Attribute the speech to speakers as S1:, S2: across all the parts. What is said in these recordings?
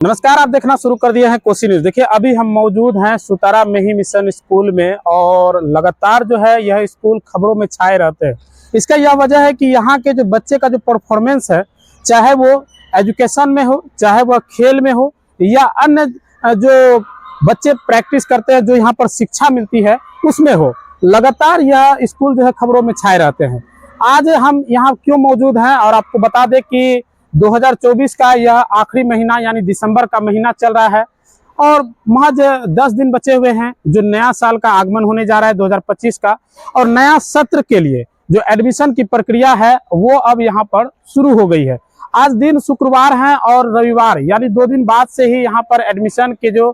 S1: नमस्कार, आप देखना शुरू कर दिए हैं कोसी न्यूज। देखिए, अभी हम मौजूद हैं सुतारा में ही मिशन स्कूल में और लगातार जो है यह स्कूल खबरों में छाए रहते हैं। इसका यह वजह है कि यहाँ के जो बच्चे का जो परफॉर्मेंस है, चाहे वो एजुकेशन में हो, चाहे वह खेल में हो या अन्य जो बच्चे प्रैक्टिस करते हैं, जो यहाँ पर शिक्षा मिलती है उसमें हो, लगातार यह स्कूल जो है खबरों में छाए रहते हैं। आज हम यहाँ क्यों मौजूद हैं और आपको बता दें कि 2024 का यह आखिरी महीना यानी दिसंबर का महीना चल रहा है और महज 10 दिन बचे हुए हैं जो नया साल का आगमन होने जा रहा है 2025 का। और नया सत्र के लिए जो एडमिशन की प्रक्रिया है वो अब यहाँ पर शुरू हो गई है। आज दिन शुक्रवार है और रविवार यानी 2 दिन बाद से ही यहाँ पर एडमिशन के जो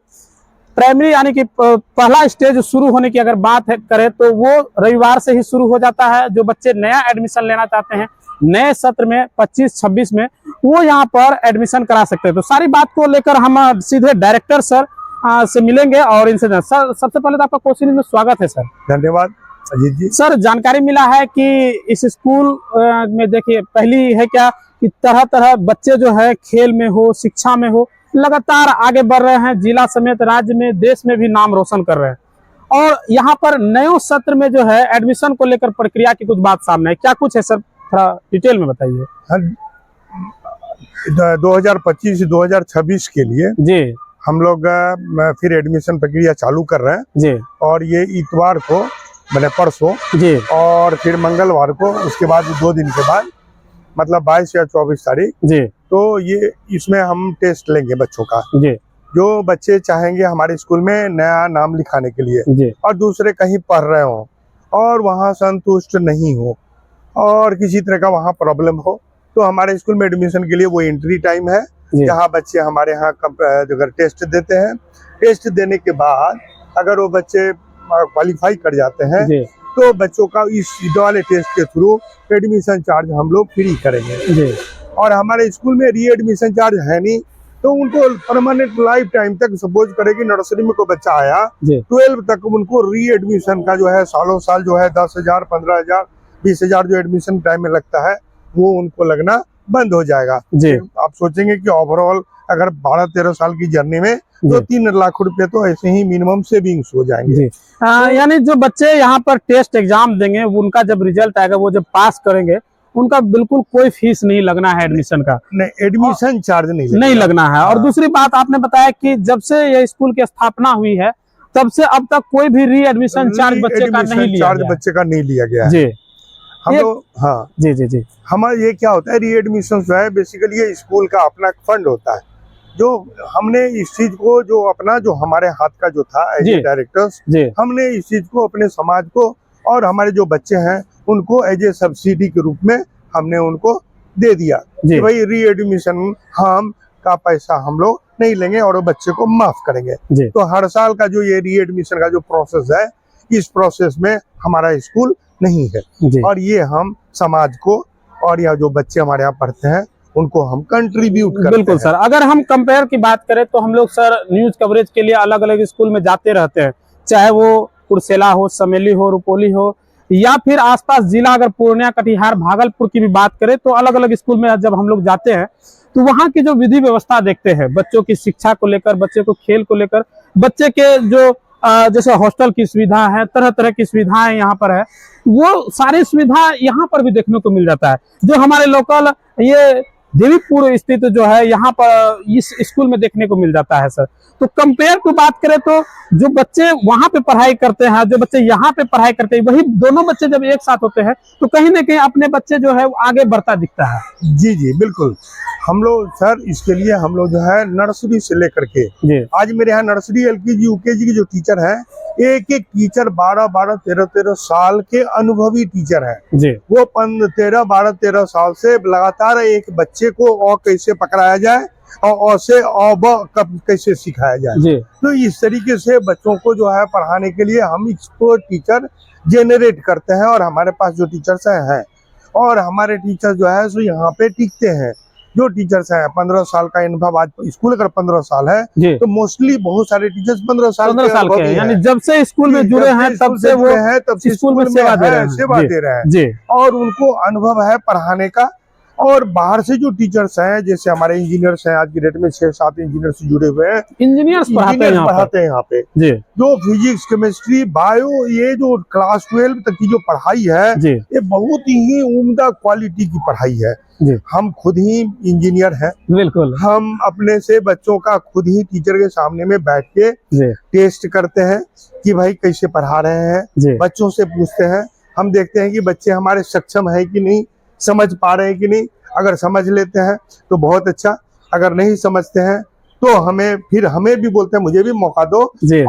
S1: प्राइमरी यानी कि पहला स्टेज शुरू होने की अगर बात करें तो वो रविवार से ही शुरू हो जाता है। जो बच्चे नया एडमिशन लेना चाहते हैं नए सत्र में 25-26 में, वो यहाँ पर एडमिशन करा सकते हैं। तो सारी बात को लेकर हम सीधे डायरेक्टर सर से मिलेंगे और इनसे सर, सबसे पहले तो आपका कोसी न्यूज़ में स्वागत है सर।
S2: धन्यवाद अजीत जी।
S1: सर, जानकारी मिला है कि इस स्कूल में देखिए पहली है क्या कि तरह तरह बच्चे जो है खेल में हो, शिक्षा में हो, लगातार आगे बढ़ रहे हैं। जिला समेत राज्य में, देश में भी नाम रोशन कर रहे हैं। और यहाँ पर नए सत्र में जो है एडमिशन को लेकर प्रक्रिया की कुछ बात सामने है, क्या कुछ है सर, थोड़ा डिटेल में बताइए।
S2: 2025-2026 के लिए
S1: जी
S2: हम लोग फिर एडमिशन प्रक्रिया चालू कर रहे हैं
S1: जी।
S2: और ये इतवार को मैंने परसों जी और फिर मंगलवार को, उसके बाद 2 दिन के बाद मतलब 22 या 24 तारीख जी, तो ये इसमें हम टेस्ट लेंगे बच्चों का जी। जो बच्चे चाहेंगे हमारे स्कूल में नया नाम लिखाने के लिए जी, और दूसरे कहीं पढ़ रहे हो और वहाँ संतुष्ट नहीं हो और किसी तरह का वहाँ प्रॉब्लम हो, तो हमारे स्कूल में एडमिशन के लिए वो एंट्री टाइम है जहाँ बच्चे हमारे यहाँ अगर टेस्ट देते हैं। टेस्ट देने के बाद अगर वो बच्चे क्वालिफाई कर जाते हैं तो बच्चों का इस वाले टेस्ट के थ्रू एडमिशन चार्ज हम लोग फ्री करेंगे। और हमारे स्कूल में री एडमिशन चार्ज है नहीं, तो उनको परमानेंट लाइफ टाइम तक, सपोज करें कि नर्सरी में कोई बच्चा आया 12 तक, उनको री एडमिशन का जो है सालों साल जो है 10,000, 15,000, 20,000 जो एडमिशन टाइम में लगता है वो उनको लगना बंद हो जाएगा जी। आप सोचेंगे कि ओवरऑल अगर 12-13 साल की जर्नी में तो 3 लाख रुपए तो ऐसे ही मिनिमम सेविंग्स हो जाएंगे।
S1: यानी जो बच्चे यहाँ पर टेस्ट एग्जाम देंगे उनका जब रिजल्ट आएगा, वो जब पास करेंगे, उनका बिल्कुल कोई फीस नहीं लगना है एडमिशन का।
S2: नहीं, एडमिशन चार्ज नहीं
S1: लगना है। और दूसरी बात आपने बताया कि जब से यह स्कूल की स्थापना हुई है तब से अब तक कोई भी री एडमिशन चार्ज बच्चे
S2: का नहीं लिया गया जी। हम लोग हाँ
S1: जी जी जी।
S2: हमारा ये क्या होता है, री एडमिशन जो है बेसिकली ये स्कूल का अपना फंड होता है। जो हमने इस चीज को जो अपना जो हमारे हाथ का जो था एज ए डायरेक्टर्स, हमने इस चीज को अपने समाज को और हमारे जो बच्चे हैं उनको एज ए सब्सिडी के रूप में हमने उनको दे दिया कि भाई री एडमिशन हम का पैसा हम लोग नहीं लेंगे और वो बच्चे को माफ करेंगे। तो हर साल का जो ये री एडमिशन का जो प्रोसेस है, इस प्रोसेस में हमारा स्कूल नहीं है और ये हम समाज को और या जो बच्चे हमारे यहाँ पढ़ते हैं उनको हम कंट्रीब्यूट करते हैं।
S1: बिल्कुल सर, अगर हम कंपेयर की बात करें तो हम लोग सर न्यूज कवरेज के लिए अलग अलग स्कूल में जाते रहते हैं, चाहे वो कुर्सेला हो, समेली हो, रुपोली हो या फिर आसपास जिला अगर पूर्णिया, कटिहार, भागलपुर की भी बात करें तो अलग अलग स्कूल में जब हम लोग जाते हैं तो वहाँ की जो विधि व्यवस्था देखते हैं, बच्चों की शिक्षा को लेकर, बच्चे को खेल को लेकर, बच्चे के जो जैसे हॉस्टल की सुविधा है, तरह तरह की सुविधाएं यहाँ पर है, वो सारी सुविधा यहाँ पर भी देखने को मिल जाता है। जो हमारे लोकल ये देवीपुर स्थित जो है यहाँ पर इस स्कूल में देखने को मिल जाता है सर। तो कंपेयर को बात करें तो जो बच्चे वहां पे पढ़ाई करते हैं, जो बच्चे यहाँ पे पढ़ाई करते हैं, वही दोनों बच्चे जब एक साथ होते हैं तो कहीं ना कहीं अपने बच्चे जो है वो आगे बढ़ता दिखता है।
S2: जी जी बिल्कुल। हम लोग सर इसके लिए हम लोग जो है नर्सरी से लेकर के आज मेरे यहाँ नर्सरी, LKG, UKG के जो टीचर हैं, एक एक टीचर 12-12, 13-13 साल के अनुभवी टीचर हैं जी। वो 12-13 साल से लगातार एक बच्चे को और कैसे पकड़ाया जाए और से कब कैसे सिखाया जाए जी। तो इस तरीके से बच्चों को जो है पढ़ाने के लिए हम एक्सपर्ट टीचर जेनरेट करते हैं और हमारे पास जो टीचर्स हैं और हमारे टीचर जो है सो यहाँ पे टिकते हैं। जो टीचर्स हैं 15 साल का अनुभव, आज स्कूल अगर 15 साल है तो मोस्टली बहुत सारे टीचर्स 15 साल
S1: के हैं, यानी जब से स्कूल में जुड़े हैं तब से वो स्कूल में सेवा दे रहे हैं
S2: और उनको अनुभव है पढ़ाने का और बाहर से जो टीचर्स हैं, जैसे हमारे इंजीनियर्स हैं, आज की डेट में 6-7 इंजीनियर्स जुड़े हुए हैं,
S1: इंजीनियर्स पढ़ाते हैं
S2: यहाँ पे
S1: जी।
S2: जो फिजिक्स, केमिस्ट्री, बायो, ये जो क्लास 12 तक की जो पढ़ाई है
S1: जी।
S2: ये बहुत ही उम्दा क्वालिटी की पढ़ाई है
S1: जी।
S2: हम खुद ही इंजीनियर हैं,
S1: बिल्कुल,
S2: हम अपने से बच्चों का खुद ही टीचर के सामने में बैठ के टेस्ट करते हैं कि भाई कैसे पढ़ा रहे हैं, बच्चों से पूछते हैं, हम देखते हैं कि बच्चे हमारे सक्षम है कि नहीं, समझ पा रहे हैं कि नहीं। अगर समझ लेते हैं तो बहुत अच्छा, अगर नहीं समझते हैं तो हमें भी बोलते हैं मुझे भी मौका दो,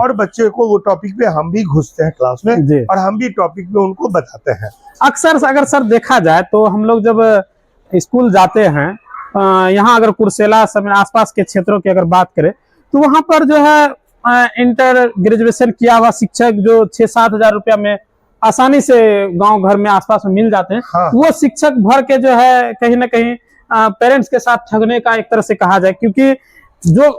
S2: और बच्चे को वो टॉपिक पे हम भी घुसते हैं क्लास में और हम भी टॉपिक पे उनको बताते हैं।
S1: अक्सर अगर सर देखा जाए तो हम लोग जब स्कूल जाते हैं, यहाँ अगर कुर्सेला सब आसपास के क्षेत्रों की अगर बात करें तो वहां पर जो है इंटर ग्रेजुएशन किया हुआ शिक्षक जो 6-7 हजार रुपया में आसानी से गांव घर में आसपास में मिल जाते हैं। हाँ। वो शिक्षक भर के जो है कहीं ना कहीं पेरेंट्स के साथ ठगने का एक तरह से कहा जाए, क्योंकि जो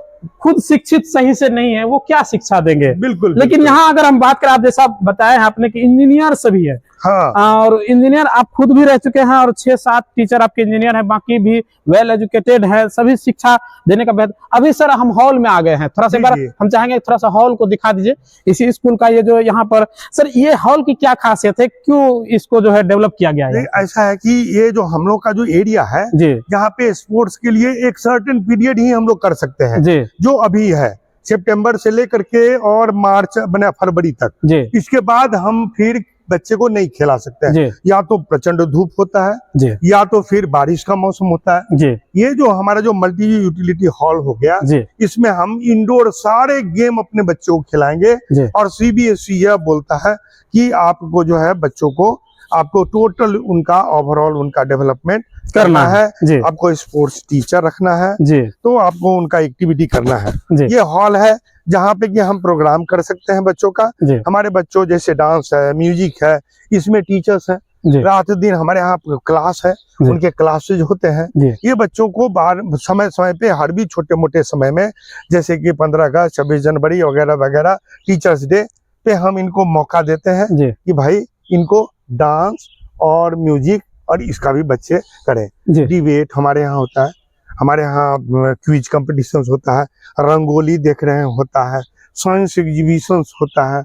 S1: खुद शिक्षित सही से नहीं है वो क्या शिक्षा देंगे।
S2: बिल्कुल।
S1: लेकिन यहाँ अगर हम बात करें, आप जैसा बताए हैं आपने कि इंजीनियर सभी है। हाँ। और इंजीनियर आप खुद भी रह चुके हैं और 6-7 टीचर आपके इंजीनियर हैं, बाकी भी वेल एजुकेटेड है, सभी शिक्षा देने का बेहतर। अभी सर हम हॉल में आ गए हैं, थोड़ा सा बार हम चाहेंगे थोड़ा सा हॉल को दिखा दीजिए इसी स्कूल का। ये जो यहाँ पर सर ये हॉल की क्या खासियत है, क्यों इसको जो है डेवलप किया गया है?
S2: ऐसा है कि ये जो हम लोग का जो एरिया है जहाँ पे स्पोर्ट्स के लिए एक सर्टेन पीरियड ही हम लोग कर सकते हैं, जो अभी है सितंबर से लेकर के और मार्च बना फरवरी तक। इसके बाद हम फिर बच्चे को नहीं खिला सकते हैं, या तो प्रचंड धूप होता है या तो फिर बारिश का मौसम होता है। ये जो हमारा जो मल्टी यूटिलिटी हॉल हो गया, इसमें हम इंडोर सारे गेम अपने बच्चों को खिलाएंगे। और CBSE यह बोलता है कि आपको जो है बच्चों को आपको टोटल उनका ओवरऑल उनका डेवलपमेंट करना है, आपको स्पोर्ट्स टीचर रखना है, तो आपको उनका एक्टिविटी करना है। ये हॉल है जहाँ पे कि हम प्रोग्राम कर सकते हैं बच्चों का। हमारे बच्चों जैसे डांस है, म्यूजिक है, इसमें टीचर्स हैं, रात दिन हमारे यहाँ क्लास है, उनके क्लासेज होते हैं। ये बच्चों को बाहर समय समय पे हर भी छोटे मोटे समय में, जैसे कि 15 अगस्त, 26 जनवरी वगैरह वगैरह, टीचर्स डे पे हम इनको मौका देते हैं कि भाई इनको डांस और म्यूजिक और इसका भी बच्चे करें। डिबेट हमारे यहाँ होता है, हमारे यहाँ क्विज कंपटीशन होता है, रंगोली देख रहे हैं होता है, साइंस एग्जीबिशन होता है।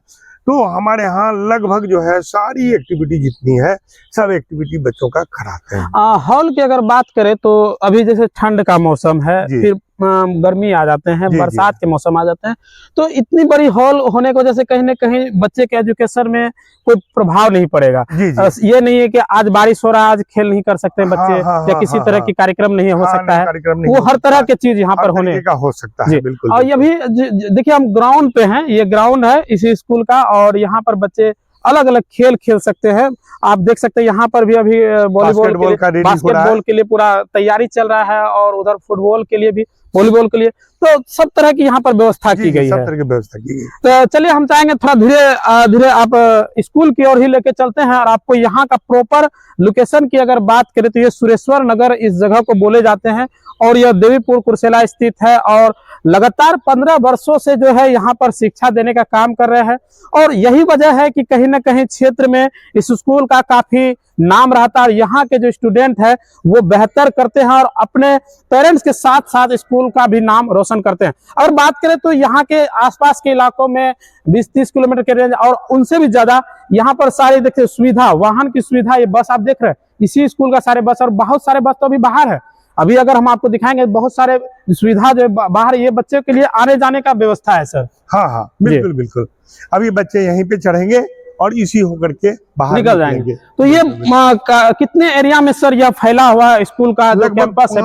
S2: तो हमारे यहाँ लगभग जो है सारी एक्टिविटी जितनी है सब एक्टिविटी बच्चों का कराते हैं।
S1: हॉल की अगर बात करें तो अभी जैसे ठंड का मौसम है, फिर गर्मी आ जाते हैं, बरसात के मौसम आ जाते हैं, तो इतनी बड़ी हॉल होने की वजह से कहीं ना कहीं बच्चे के एजुकेशन में कोई प्रभाव नहीं पड़ेगा। ये नहीं है कि आज बारिश हो रहा है आज खेल नहीं कर सकते बच्चे, या किसी तरह की कार्यक्रम नहीं हो सकता है, वो हर तरह की चीज यहाँ पर होने
S2: का हो सकता है। बिल्कुल।
S1: और ये भी देखिए हम ग्राउंड पे हैं, ये ग्राउंड है इसी स्कूल का, और यहाँ पर बच्चे अलग अलग खेल खेल सकते हैं। आप देख सकते हैं यहाँ पर भी अभी बास्केटबॉल के लिए पूरा तैयारी चल रहा है, और उधर फुटबॉल के लिए भी, वॉलीबॉल के लिए, तो सब तरह की यहाँ पर व्यवस्था की गई है।
S2: सब तरह की व्यवस्था की गई।
S1: तो चलिए हम चाहेंगे थोड़ा धीरे धीरे आप स्कूल की ओर ही लेके चलते हैं, और आपको यहाँ का प्रॉपर लोकेशन की अगर बात करें तो ये सुरेश्वर नगर इस जगह को बोले जाते हैं, और यह देवीपुर कुर्सेला स्थित है, और लगातार 15 वर्षों से जो है यहाँ पर शिक्षा देने का काम कर रहे हैं। और यही वजह है कि कहीं ना कहीं क्षेत्र में इस स्कूल का काफी नाम रहता है, और यहाँ के जो स्टूडेंट है वो बेहतर करते हैं और अपने पेरेंट्स के साथ साथ स्कूल का भी नाम रोशन करते हैं। अगर बात करें तो यहाँ के आसपास के इलाकों में 20-30 किलोमीटर के रेंज और उनसे भी ज्यादा यहाँ पर सारी देखिए सुविधा, वाहन की सुविधा, ये बस आप देख रहे हैं इसी स्कूल का सारे बस, और बहुत सारे बस तो अभी बाहर है। अभी अगर हम आपको दिखाएंगे बहुत सारे सुविधा जो बाहर ये बच्चे के लिए आने जाने का व्यवस्था है सर।
S2: हाँ बिल्कुल बिल्कुल। अभी बच्चे यहीं पे चढ़ेंगे और इसी होकर के बाहर
S1: निकल जाएंगे। तो ये कितने एरिया में सर यह फैला हुआ है स्कूल का जो कैंपस है?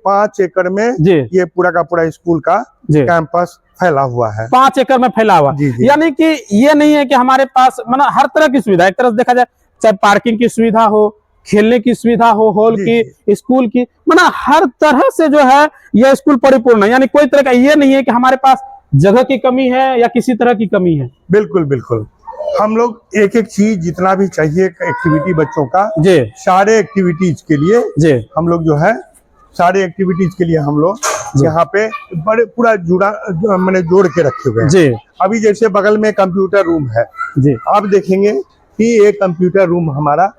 S2: 5 एकड़ में ये पूरा का पूरा स्कूल का कैंपस फैला हुआ है।
S1: 5 एकड़ में फैला हुआ, यानी कि ये नहीं है कि हमारे पास मतलब हर तरह की सुविधा, एक तरह से देखा जाए चाहे पार्किंग की सुविधा हो, खेलने की सुविधा हो, हॉल की, स्कूल की, मतलब हर तरह से जो है यह स्कूल परिपूर्ण है। यानी कोई तरह का ये नहीं है कि हमारे पास जगह की कमी है या किसी तरह की कमी है।
S2: बिल्कुल बिल्कुल। हम लोग एक एक चीज जितना भी चाहिए एक्टिविटी बच्चों का, सारे एक्टिविटीज के लिए हम लोग जो है सारे एक्टिविटीज के लिए हम लोग यहाँ पे बड़े पूरा मैंने जोड़ के रखे हुए हैं। अभी जैसे बगल में कंप्यूटर रूम है, आप देखेंगे कि एक कंप्यूटर रूम हमारा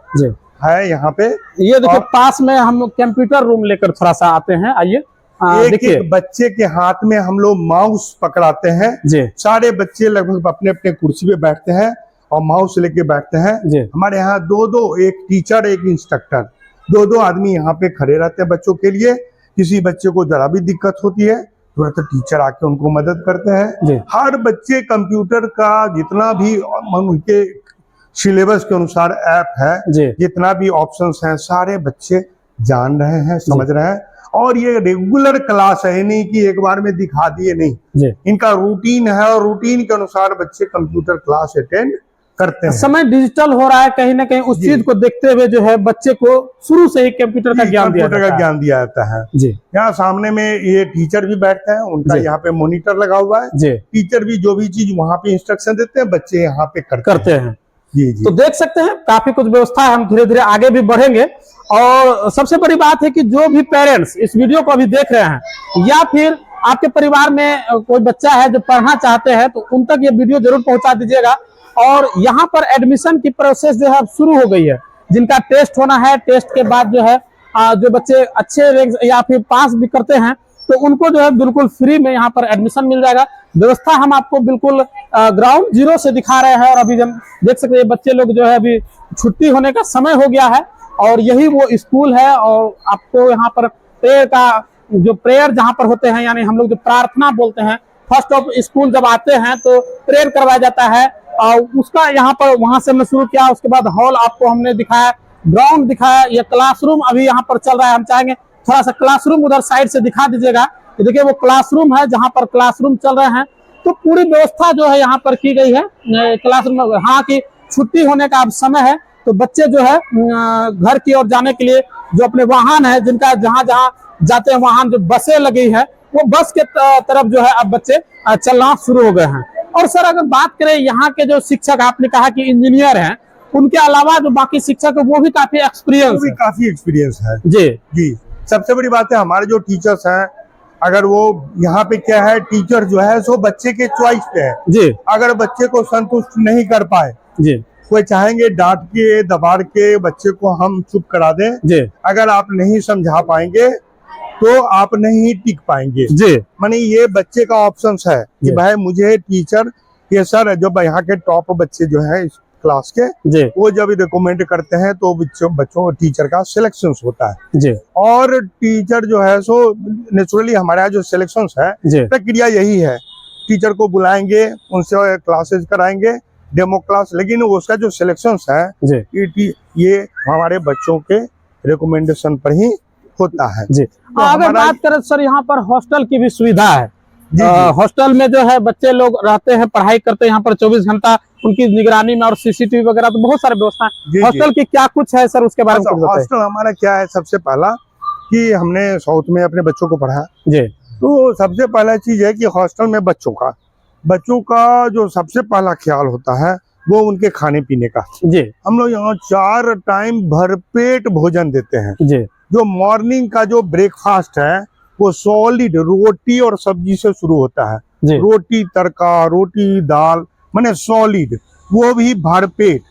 S2: है यहाँ पे।
S1: ये देखिए पास में हम कंप्यूटर रूम लेकर थोड़ा सा आते हैं, आइए। देखिए
S2: एक बच्चे के हाथ में हम लोग माउस पकड़ाते हैं
S1: जी।
S2: सारे बच्चे लगभग अपने अपने कुर्सी पे बैठते हैं और माउस लेके बैठते हैं जी। हमारे यहाँ दो एक टीचर एक इंस्ट्रक्टर दो आदमी यहाँ पे खड़े रहते हैं बच्चों के लिए। किसी बच्चे को जरा भी दिक्कत होती है तुरंत टीचर आके उनको मदद करते हैं। हर बच्चे कंप्यूटर का जितना भी उनके सिलेबस के अनुसार ऐप है, जितना भी ऑप्शंस हैं, सारे बच्चे जान रहे हैं, समझ रहे हैं। और ये रेगुलर क्लास है, नहीं कि एक बार में दिखा दिए, नहीं। इनका रूटीन है और रूटीन के अनुसार बच्चे कंप्यूटर क्लास अटेंड करते हैं।
S1: समय डिजिटल हो रहा है, कहीं ना कहीं उस चीज को देखते हुए जो है बच्चे को शुरू से ही कंप्यूटर का ज्ञान
S2: दिया जाता है जी। यहाँ सामने में ये टीचर भी बैठते हैं, उनका यहाँ पे मॉनिटर लगा हुआ है जी। टीचर भी जो भी चीज वहाँ पे इंस्ट्रक्शन देते हैं बच्चे यहाँ पे करते हैं जी जी।
S1: तो देख सकते हैं काफी कुछ व्यवस्था है, हम धीरे धीरे आगे भी बढ़ेंगे। और सबसे बड़ी बात है कि जो भी पेरेंट्स इस वीडियो को अभी देख रहे हैं या फिर आपके परिवार में कोई बच्चा है जो पढ़ना चाहते हैं तो उन तक ये वीडियो जरूर पहुंचा दीजिएगा। और यहाँ पर एडमिशन की प्रोसेस जो है अब शुरू हो गई है। जिनका टेस्ट होना है, टेस्ट के बाद जो है जो बच्चे अच्छे रैंक या फिर पास भी करते हैं तो उनको जो है बिल्कुल फ्री में यहाँ पर एडमिशन मिल जाएगा। व्यवस्था हम आपको बिल्कुल ग्राउंड जीरो से दिखा रहे हैं। और अभी हम देख सकते हैं बच्चे लोग जो है अभी छुट्टी होने का समय हो गया है और यही वो स्कूल है। और आपको यहाँ पर प्रेयर का जो प्रेयर जहाँ पर होते हैं, यानी हम लोग जो प्रार्थना बोलते हैं, फर्स्ट ऑफ स्कूल जब आते हैं तो प्रेयर करवाया जाता है और उसका यहाँ पर वहां से हमने शुरू किया। उसके बाद हॉल आपको हमने दिखाया, ग्राउंड दिखाया, ये क्लासरूम अभी यहाँ पर चल रहा है। हम चाहेंगे थोड़ा सा क्लासरूम उधर साइड से दिखा दीजिएगा। देखिए वो क्लासरूम है जहाँ पर क्लासरूम चल रहे हैं। तो पूरी व्यवस्था जो है यहाँ पर की गई है क्लासरूम में। हाँ की छुट्टी होने का अब समय है तो बच्चे जो है घर की ओर जाने के लिए जो अपने वाहन है, जिनका जहाँ जहाँ जाते हैं वाहन, जो बसें लगी है, वो बस के तरफ जो है अब बच्चे चलना शुरू हो गए हैं। और सर अगर बात करें यहाँ के जो शिक्षक, आपने कहा कि इंजीनियर हैं, उनके अलावा जो बाकी शिक्षक है वो भी काफी
S2: एक्सपीरियंस है
S1: जी
S2: जी। सबसे बड़ी बात है हमारे जो टीचर्स हैं, अगर वो यहाँ पे क्या है, टीचर जो है सो बच्चे के चॉइस पे है जी। अगर बच्चे को संतुष्ट नहीं कर पाए जी, कोई चाहेंगे डांट के दबा के बच्चे को हम चुप करा दें जी। अगर आप नहीं समझा पाएंगे तो आप नहीं टिक पाएंगे जी। माने ये बच्चे का ऑप्शन है कि भाई मुझे टीचर, ये सर जो यहाँ के टॉप बच्चे जो है इस क्लास के जी, वो जब रिकमेंड करते हैं तो बच्चों टीचर का सिलेक्शन होता है जी। और टीचर जो है सो नेचुरली हमारे यहाँ जो सिलेक्शन है प्रक्रिया यही है, टीचर को बुलाएंगे, उनसे क्लासेस कराएंगे, डेमो क्लास, लेकिन उसका जो सिलेक्शन है ये हमारे बच्चों के रिकमेंडेशन पर ही होता है जी।
S1: तो अगर बात करें सर यहाँ पर हॉस्टल की भी सुविधा है। हॉस्टल में जो है बच्चे लोग रहते हैं, पढ़ाई करते हैं यहाँ पर 24 घंटा उनकी निगरानी में, और सीसीटीवी वगैरह तो बहुत सारे व्यवस्था है। हॉस्टल की क्या कुछ है सर, उसके बारे में कुछ बताइए।
S2: हॉस्टल हमारा क्या है, सबसे पहला कि हमने साउथ में अपने बच्चों को पढ़ा जी, तो सबसे पहला चीज है कि हॉस्टल में बच्चों का जो सबसे पहला ख्याल होता है वो उनके खाने पीने का जी। हम लोग यहाँ 4 टाइम भरपेट भोजन देते हैं जी। जो मॉर्निंग का जो ब्रेकफास्ट है वो सॉलिड रोटी और सब्जी से शुरू होता है, रोटी तड़का, रोटी दाल, माने सॉलिड, वो भी भरपेट।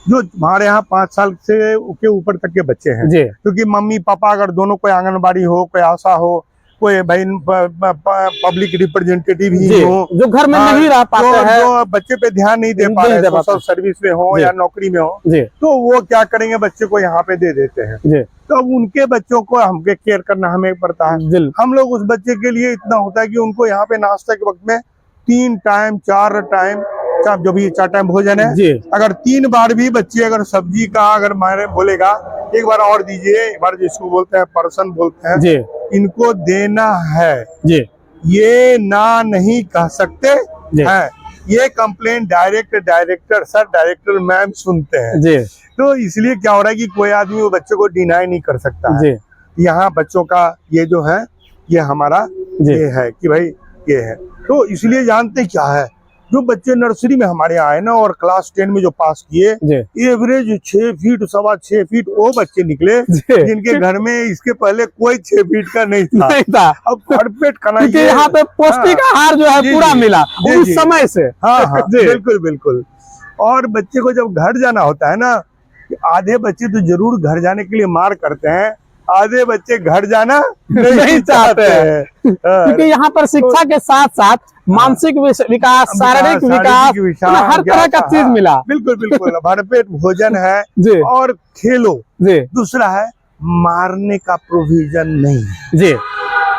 S2: जो हमारे यहाँ 5 साल से के ऊपर तक के बच्चे हैं, क्योंकि मम्मी पापा अगर दोनों, कोई आंगनबाड़ी हो, कोई आशा हो, कोई भाई पब्लिक रिप्रेजेंटेटिव ही हो, जो घर में नहीं रह पाते हैं, जो बच्चे पे ध्यान नहीं दे पा रहे, सोशल सर्विस में हो या नौकरी में हो, तो वो क्या करेंगे, बच्चे को यहाँ पे दे देते हैं। तो उनके बच्चों को हमके केयर करना हमें पड़ता है। हम लोग उस बच्चे के लिए इतना होता है कि उनको यहाँ पे नाश्ता के वक्त में 3 टाइम 4 टाइम, जो भी 4 टाइम भोजन है, अगर 3 बार भी बच्चे अगर सब्जी का अगर मारे बोलेगा एक बार और दीजिए, एक बार जिसको बोलते हैं पर्सन बोलते हैं, इनको देना है जी। ये ना नहीं कह सकते हैं, ये कंप्लेंट डायरेक्टर मैम सुनते हैं जी। तो इसलिए क्या हो रहा है कि कोई आदमी वो बच्चे को डिनाई नहीं कर सकता है। यहाँ बच्चों का ये जो है ये हमारा ये है कि भाई ये है, तो इसलिए जानते क्या है, जो बच्चे नर्सरी में हमारे यहाँ आए ना और क्लास 10 में जो पास किए, एवरेज 6 फीट 6.25 फीट वो बच्चे निकले जिनके घर में इसके पहले कोई 6 फीट का नहीं था। अब भरपेट खाना,
S1: यहाँ पे पौष्टिक आहार जो है पूरा मिला उस समय से।
S2: हाँ बिल्कुल बिल्कुल। और बच्चे को जब घर जाना होता है ना, आधे बच्चे तो जरूर घर जाने के लिए मार करते हैं, आधे बच्चे घर जाना नहीं चाहते हैं।
S1: क्योंकि यहाँ पर शिक्षा के साथ साथ मानसिक विकास, शारीरिक विकास, हर तरह का चीज मिला।
S2: बिल्कुल बिल्कुल भरपेट भोजन है
S1: जी।
S2: और खेलो
S1: जी।
S2: दूसरा है मारने का प्रोविजन नहीं
S1: जी।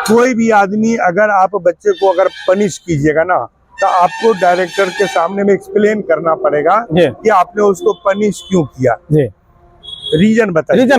S2: कोई भी आदमी अगर आप बच्चे को अगर पनिश कीजिएगा ना तो आपको डायरेक्टर के सामने में एक्सप्लेन करना पड़ेगा कि आपने उसको पनिश क्यों किया।
S1: जी।
S2: रीजन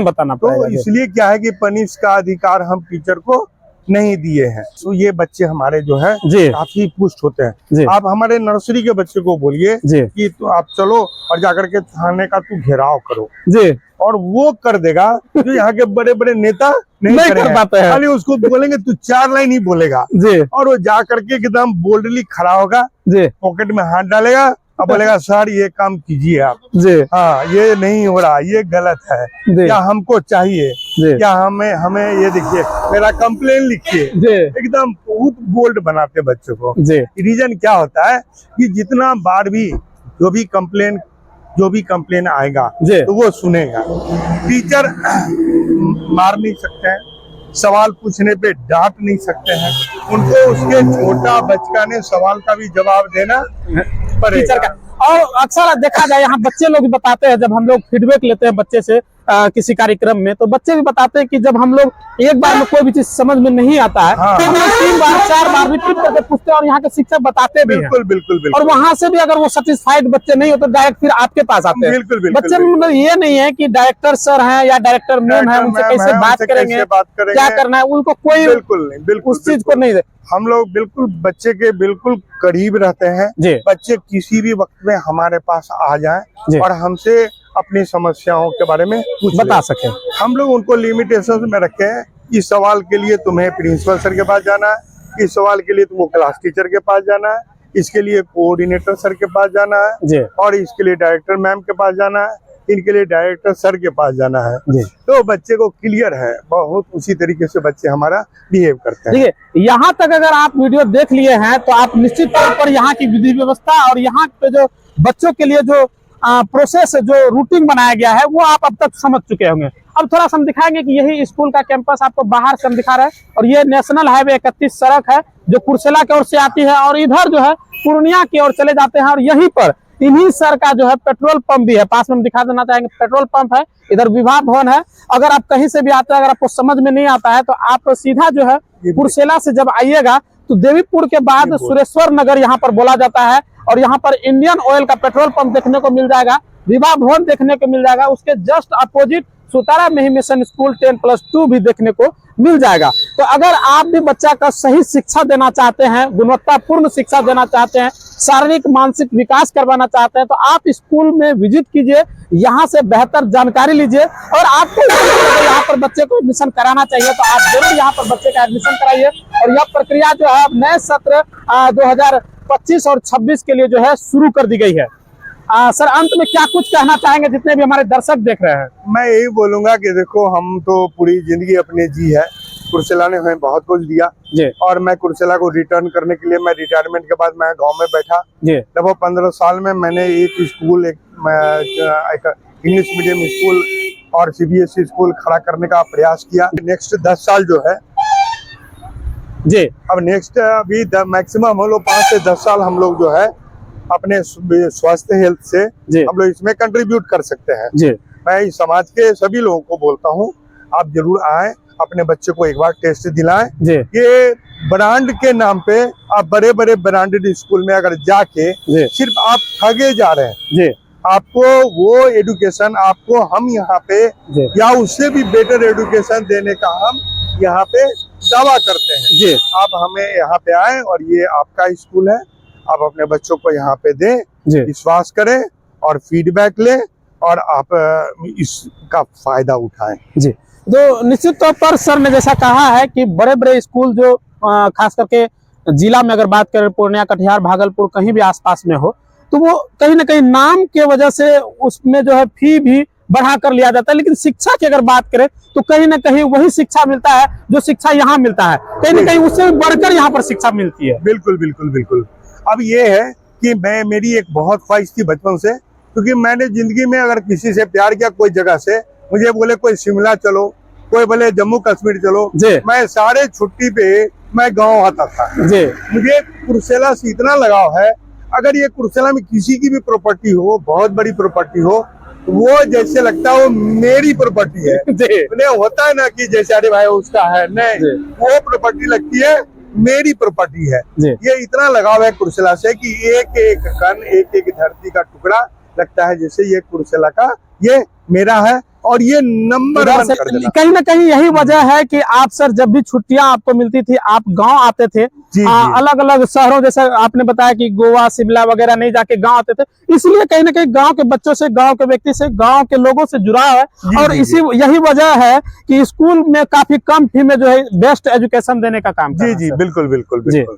S1: बताना
S2: तो इसलिए क्या है कि पनिश का अधिकार हम टीचर को नहीं दिए हैं। तो ये बच्चे हमारे जो है काफी पुष्ट होते हैं। आप हमारे नर्सरी के बच्चे को बोलिए कि तो आप चलो और जाकर के थाने का तू घेराव करो जी, और वो कर देगा जो यहाँ के बड़े बड़े नेता नहीं कर पाते हैं। खाली उसको बोलेंगे तू 4 लाइन ही बोलेगा जी, और वो जा करके एकदम बोल्डली खड़ा होगा जी, पॉकेट में हाथ डालेगा अब बोलेगा सर ये काम कीजिए आप जी, हाँ ये नहीं हो रहा, ये गलत है, क्या हमको चाहिए, क्या हमें ये देखिए मेरा कंप्लेन लिखिए। एकदम बहुत बोल्ड बनाते बच्चों को। रीजन क्या होता है कि जितना बार भी जो भी कंप्लेन आएगा तो वो सुनेगा। टीचर मार नहीं सकते हैं, सवाल पूछने पे डांट नहीं सकते हैं, उनको उसके छोटा बचकाने सवाल का भी जवाब देना पड़ेगा।
S1: और अक्सर देखा जाए यहाँ बच्चे लोग भी बताते हैं, जब हम लोग फीडबैक लेते हैं बच्चे से किसी कार्यक्रम में, तो बच्चे भी बताते हैं कि जब हम लोग एक बार में कोई भी चीज समझ में नहीं आता है तो हम लोग 3 बार 4 बार रिपीट करके पूछते हैं और यहाँ के शिक्षक बताते भी हैं।
S2: बिल्कुल।
S1: और वहाँ से भी अगर वो सेटिस्फाइड बच्चे नहीं हो तो डायरेक्ट फिर आपके पास आते हैं। बच्चे में मतलब ये नहीं है कि डायरेक्टर सर हैं या डायरेक्टर मैम है उनसे कैसे बात करेंगे, क्या करना है, उनको कोई बिल्कुल उस चीज को नहीं।
S2: हम लोग बिल्कुल बच्चे के बिल्कुल करीब रहते हैं। बच्चे किसी भी वक्त में हमारे पास आ जाएं और हमसे अपनी समस्याओं के बारे में कुछ
S1: बता सके।
S2: हम लोग उनको लिमिटेशन में रखे हैं। इस सवाल के लिए तुम्हें प्रिंसिपल सर के पास जाना है, इस सवाल के लिए तुमको क्लास टीचर के पास जाना है, इसके लिए कोऑर्डिनेटर सर के पास जाना है, और इसके लिए डायरेक्टर मैम के पास जाना है, इनके लिए डायरेक्टर सर के पास जाना है। तो बच्चे को क्लियर है, बहुत उसी तरीके से बच्चे हमारा बिहेव करते हैं।
S1: देखिए यहाँ तक अगर आप वीडियो देख लिए हैं तो आप निश्चित तौर पर यहाँ की विधि व्यवस्था और यहाँ पे जो बच्चों के लिए जो प्रोसेस जो रूटीन बनाया गया है वो आप अब तक समझ चुके होंगे। अब थोड़ा सा हम दिखाएंगे कि यही स्कूल का कैंपस आपको बाहर से हम दिखा रहे हैं, और ये नेशनल हाईवे 31 सड़क है जो कुर्सेला की ओर से आती है और इधर जो है पूर्णिया की ओर चले जाते हैं। और यहीं पर इन्हीं सर का जो है पेट्रोल पंप भी है, पास में हम दिखा देना चाहेंगे। पेट्रोल पंप है, इधर विवाह भवन है। अगर आप कहीं से भी आते हैं, अगर आपको समझ में नहीं आता है तो आप सीधा जो है कुर्सेला से जब आइएगा तो देवीपुर के बाद सुरेश्वर नगर यहाँ पर बोला जाता है, और यहाँ पर इंडियन ऑयल का पेट्रोल पंप देखने को मिल जाएगा, विवाह भवन देखने को मिल जाएगा, उसके जस्ट अपोजिट सुतारा में ही मिशन स्कूल 10+2 भी देखने को मिल जाएगा। तो अगर आप भी बच्चा का सही शिक्षा देना चाहते हैं, गुणवत्तापूर्ण शिक्षा देना चाहते हैं, शारीरिक मानसिक विकास करवाना चाहते हैं, तो आप स्कूल में विजिट कीजिए, यहाँ से बेहतर जानकारी लीजिए। और आपको यहाँ पर बच्चे को एडमिशन कराना चाहिए तो आप जरूर यहाँ पर बच्चे का एडमिशन कराइए। और यह प्रक्रिया जो है नए सत्र 2025 और 26 के लिए जो है शुरू कर दी गई है। सर अंत में क्या कुछ कहना चाहेंगे जितने भी हमारे दर्शक देख रहे हैं?
S2: मैं यही बोलूंगा कि देखो हम तो पूरी जिंदगी अपनी जी है, कुर्सेला ने हमें बहुत कुछ दिया और मैं कुर्सेला को रिटर्न करने के लिए मैं रिटायरमेंट के बाद मैं गांव में बैठा। लगभग 15 साल में मैंने एक स्कूल, एक इंग्लिश मीडियम स्कूल और CBSE स्कूल खड़ा करने का प्रयास किया। नेक्स्ट 10 साल जो है अब नेक्स्ट अभी मैक्सिमम हम लोग 5 से 10 साल हम लोग जो है अपने स्वास्थ्य हेल्थ से हम लोग इसमें कंट्रीब्यूट कर सकते हैं। मैं इस समाज के सभी लोगों को बोलता हूँ आप जरूर आए, अपने बच्चे को एक बार टेस्ट दिलाएं। ये ब्रांड के नाम पे आप बड़े बड़े ब्रांडेड स्कूल में अगर जाके सिर्फ आप ठगे जा रहे हैं, आपको वो एडुकेशन आपको हम यहाँ पे या उससे भी बेटर एडुकेशन देने का हम यहाँ पे दावा करते हैं। आप हमें यहाँ पे आए और ये आपका स्कूल है, आप अपने बच्चों को यहाँ पे दें, विश्वास करें और फीडबैक लें और आप इसका फायदा उठाएं।
S1: तो निश्चित तौर पर सर ने जैसा कहा है कि बड़े बड़े स्कूल जो खास करके जिला में अगर बात करें पूर्णिया, कटिहार, भागलपुर कहीं भी आसपास में हो, तो वो कहीं ना कहीं नाम के वजह से उसमें जो है फी भी बढ़ा कर लिया जाता है, लेकिन शिक्षा की अगर बात करें तो कहीं ना कहीं वही शिक्षा मिलता है जो शिक्षा यहाँ मिलता है, कहीं ना कहीं उससे बढ़कर यहाँ पर शिक्षा मिलती है।
S2: बिल्कुल बिल्कुल बिल्कुल। अब ये है कि मेरी एक बहुत ख्वाहिश थी बचपन से क्योंकि मैंने जिंदगी में अगर किसी से प्यार किया कोई जगह से, मुझे बोले कोई शिमला चलो, कोई बोले जम्मू कश्मीर चलो, मैं सारे छुट्टी पे मैं गांव आता था। मुझे कुर्सेला से इतना लगाव है, अगर ये कुर्सेला में किसी की भी प्रॉपर्टी हो, बहुत बड़ी प्रॉपर्टी हो, वो जैसे लगता है वो मेरी प्रॉपर्टी है। उन्हें होता है ना कि जैसे अरे भाई उसका है, नहीं, वो प्रॉपर्टी लगती है मेरी प्रॉपर्टी है। ये इतना लगाव है कुर्सेला से कि एक एक कण, एक एक धरती का टुकड़ा लगता है जैसे ये कुर्सेला का ये मेरा है। और ये नंबर वन कर देना।
S1: कहीं ना कहीं यही वजह है कि आप सर जब भी छुट्टियां आपको मिलती थी आप गांव आते थे, अलग अलग शहरों, जैसे आपने बताया कि गोवा शिमला वगैरह नहीं जाके गांव आते थे, इसलिए कहीं ना कहीं गांव के बच्चों से, गांव के व्यक्ति से, गांव के लोगों से जुड़ाव है। और इसी यही वजह है कि स्कूल में काफी कम फी में जो है बेस्ट एजुकेशन देने का काम कर रहा है।
S2: जी बिल्कुल बिल्कुल बिल्कुल।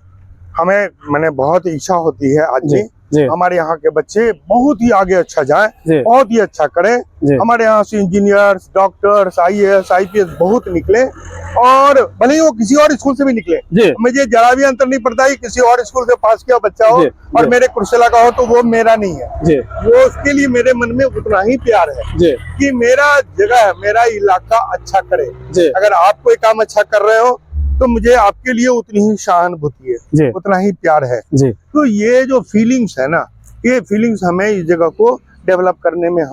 S2: हमें मैंने बहुत इच्छा होती है आज भी हमारे यहाँ के बच्चे बहुत ही आगे अच्छा जाए, बहुत ही अच्छा करें। हमारे यहाँ से इंजीनियर्स, डॉक्टर्स, IAS, IPS बहुत निकले, और भले ही वो किसी और स्कूल से भी निकले, मुझे जरा भी अंतर नहीं पड़ता है किसी और स्कूल से पास किया बच्चा हो और मेरे कुर्सेला का हो तो वो मेरा नहीं है। वो उसके लिए मेरे मन में उतना ही प्यार है कि मेरा जगह, मेरा इलाका अच्छा करे। अगर आप कोई काम अच्छा कर रहे हो तो मुझे आपके लिए उतनी ही सहानुभूति है, उतना ही प्यार है। तो ये जो फीलिंग्स है ना, ये फीलिंग्स हमें इस जगह को डेवलप करने में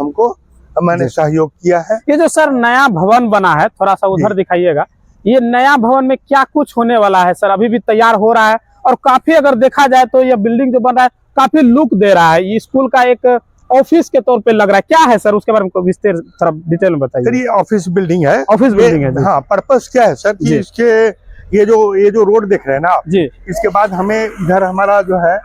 S2: मैंने सहयोग किया है।
S1: ये जो सर नया भवन बना है, थोड़ा सा उधर दिखाइएगा, ये नया भवन में क्या कुछ होने वाला है सर? अभी भी तैयार हो रहा है और काफी अगर देखा जाए तो ये बिल्डिंग जो बन रहा है काफी लुक दे रहा है, ये स्कूल का एक ऑफिस के तौर पे लग रहा है। क्या है सर उसके बारे में विस्तार थोड़ा डिटेल में बताइए।
S2: सर ये ऑफिस बिल्डिंग है।
S1: ऑफिस बिल्डिंग है।
S2: हाँ, पर्पस क्या है सर कि इसके ये जो रोड देख रहे हैं ना आप, इसके बाद हमें इधर हमारा जो है,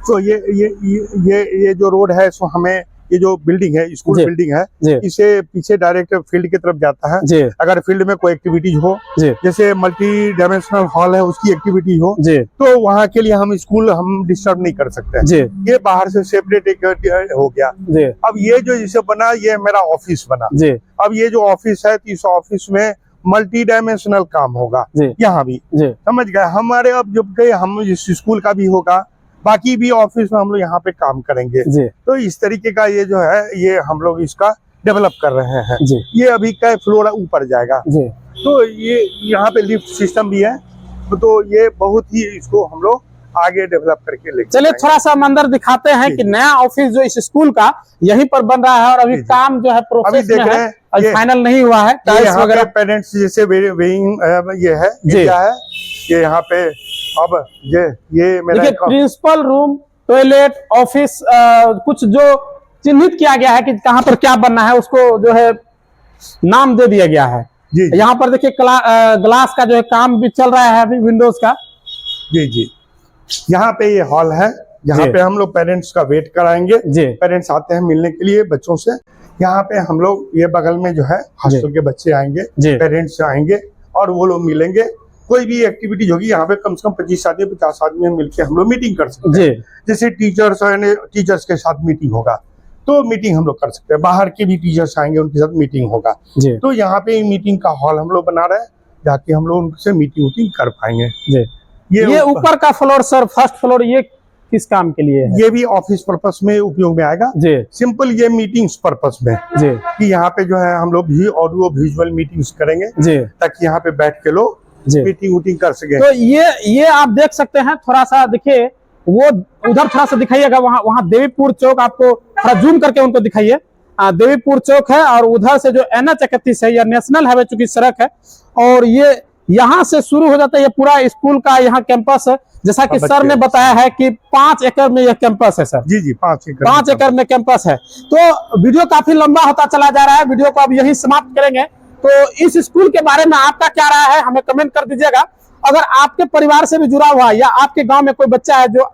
S2: तो ये जो रोड है, सो हमें ये जो बिल्डिंग है, स्कूल बिल्डिंग है, इसे पीछे डायरेक्ट फील्ड की तरफ जाता है। अगर फील्ड में कोई एक्टिविटीज हो, जैसे मल्टी डायमेंशनल हॉल है उसकी एक्टिविटी हो, तो वहाँ के लिए हम स्कूल हम डिस्टर्ब नहीं कर सकते। ये बाहर से सेपरेट एक हो गया। अब ये जो जिसे बना, ये मेरा ऑफिस बना। अब ये जो ऑफिस है, इस ऑफिस में मल्टी डायमेंशनल काम होगा यहाँ भी, समझ गए। हमारे अब जब गए हम इस स्कूल का भी होगा, बाकी भी ऑफिस में हम लोग यहाँ पे काम करेंगे। तो इस तरीके का ये जो है, ये हम लोग इसका डेवलप कर रहे हैं। ये अभी कई फ्लोर ऊपर जाएगा, तो ये यहाँ पे लिफ्ट सिस्टम भी है, तो ये बहुत ही इसको हम लोग आगे डेवलप करके लेके
S1: चलिए थोड़ा सा हम अंदर दिखाते हैं कि नया ऑफिस जो इस स्कूल का यहीं पर बन रहा है और अभी काम जो है प्रोसेस में है, अभी फाइनल नहीं हुआ है।
S2: टाइल्स वगैरह पेरेंट्स जैसे ये है, ये क्या है, ये यहाँ पे अब ये मेरा
S1: प्रिंसिपल रूम, टॉयलेट, ऑफिस, कुछ जो चिन्हित किया गया है कि कहाँ पर क्या बनना है उसको जो है नाम दे दिया गया है। यहाँ पर देखिए ग्लास का जो है काम भी चल रहा है अभी, विंडोज का।
S2: जी यहाँ पे ये हॉल है, यहाँ पे हम लोग पेरेंट्स का वेट कराएंगे। पेरेंट्स आते हैं मिलने के लिए बच्चों से। यहाँ पे हम लोग, ये बगल में जो है हॉस्टल के बच्चे आएंगे, पेरेंट्स आएंगे और वो लोग मिलेंगे। कोई भी एक्टिविटीज होगी यहाँ पे कम से कम 25 आदमी 50 आदमी मिलकर हम लोग मीटिंग कर सकते हैं। जैसे टीचर्स के साथ मीटिंग होगा तो मीटिंग हम लोग कर सकते हैं। बाहर के भी टीचर्स आएंगे, उनके साथ मीटिंग होगा। तो यहाँ पे मीटिंग का हॉल हम लोग बना रहे हैं, जाके हम लोग उनसे मीटिंग कर पाएंगे।
S1: ये ऊपर का फ्लोर सर, फर्स्ट फ्लोर, ये किस काम के लिए है?
S2: ये भी ऑफिस पर्पस में उपयोग में आएगा। सिंपल ये मीटिंग्स पर्पस में कि यहाँ पे जो है हम लोग भी ऑडियो विजुअल मीटिंग्स करेंगे ताकि यहाँ पे बैठ के लोग मीटिंग कर सके।
S1: तो ये आप देख सकते हैं, थोड़ा सा देखिए, वो उधर थोड़ा सा दिखाइएगा, वहाँ देवीपुर चौक, आपको थोड़ा जूम करके उनको दिखाइए। देवीपुर चौक है और उधर से जो NH31 है, यह नेशनल हाईवे चूंकि सड़क है, और ये यहाँ से शुरू हो जाता है। ये पूरा स्कूल का यहाँ कैंपस है, जैसा कि सर ने बताया है कि 5 एकड़ में यह कैंपस है सर।
S2: जी 5
S1: एकड़ में कैंपस है। तो वीडियो काफी लंबा होता चला जा रहा है, वीडियो को अब यही समाप्त करेंगे। तो इस स्कूल के बारे में आपका क्या राय है, हमें कमेंट कर दीजिएगा। अगर आपके परिवार से भी जुड़ा हुआ या आपके गांव में कोई बच्चा है जो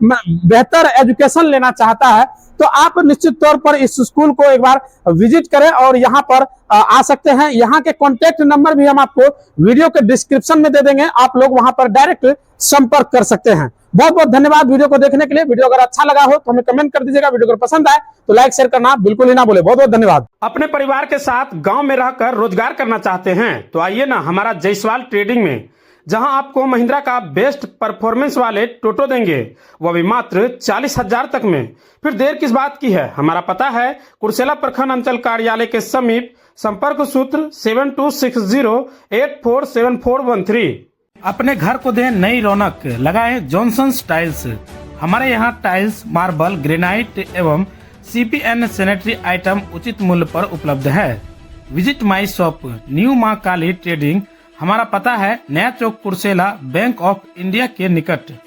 S1: बेहतर एजुकेशन लेना चाहता है, तो आप निश्चित तौर पर इस स्कूल को एक बार विजिट करें और यहाँ पर आ सकते हैं। यहाँ के कॉन्टेक्ट नंबर भी हम आपको वीडियो के डिस्क्रिप्शन में दे देंगे, आप लोग वहां पर डायरेक्ट संपर्क कर सकते हैं। बहुत बहुत धन्यवाद वीडियो को देखने के लिए। वीडियो अगर अच्छा लगा हो तो हमें कमेंट कर दीजिएगा, वीडियो अगर पसंद आए तो लाइक शेयर करना बिल्कुल ही ना भूले। बहुत बहुत धन्यवाद। अपने परिवार के साथ गांव में रहकर रोजगार करना चाहते हैं तो आइए ना हमारा जायसवाल ट्रेडिंग में। जहां आपको महिंद्रा का बेस्ट परफॉर्मेंस वाले टोटो देंगे, वह भी मात्र 40,000 तक में। फिर देर किस बात की है? हमारा पता है कुर्सेला प्रखंड अंचल कार्यालय के समीप। संपर्क सूत्र 7260847413। अपने घर को दें नई रौनक, लगाएं जॉनसन्स टाइल्स। हमारे यहाँ टाइल्स, मार्बल, ग्रेनाइट एवं CPN सैनिटरी आइटम उचित मूल्य पर उपलब्ध है। विजिट माई शॉप, न्यू मां काली ट्रेडिंग। हमारा पता है नया चौक कुर्सेला, बैंक ऑफ इंडिया के निकट।